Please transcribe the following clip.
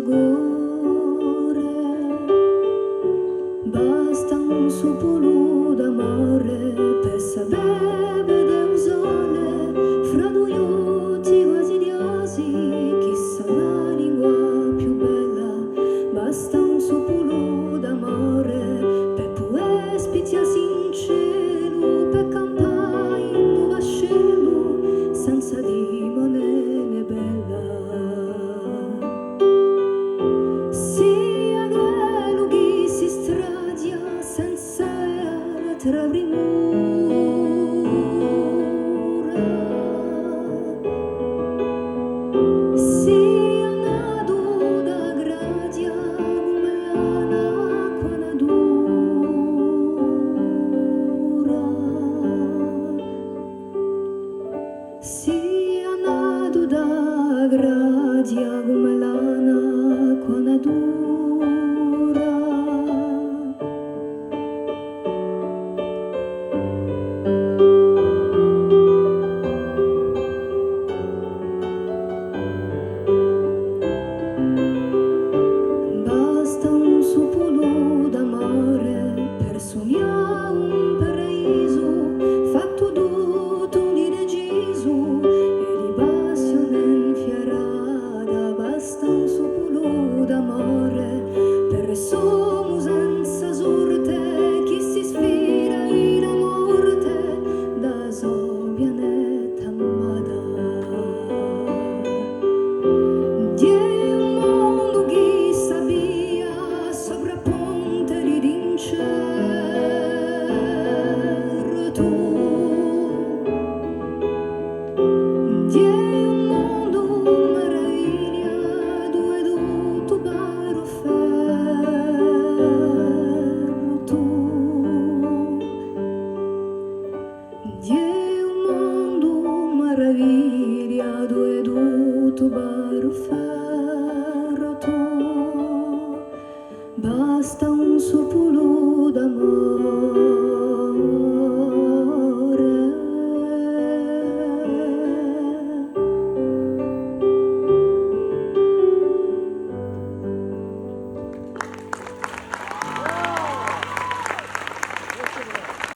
agora. Basta un supolo d'amore per sapere de usare fra due occhi quasi diosi, chissà la lingua più bella. Basta un supolo d'amore per poter spiziarsi in cielo, per campare in un vascello senza dimone bella. Sia quello che si stradia senza tra primura, sia nato da gradia come l'acqua natura, sia nato da gradia come l'acqua natura. Basta un supolo d'amore per sognare un paradiso fatto tutto di deciso e di passione infiarata. Basta un supolo d'amore per sommo senza sorte chi si sfida in la morte da so pianeta amata. Dio un mondo che sabia sopra ponte di incerto. Dio un mondo meraviglia dove tutto paro ferro. Dio un mondo meraviglia dove tutto paro ferro. Basta un supolo d'amore.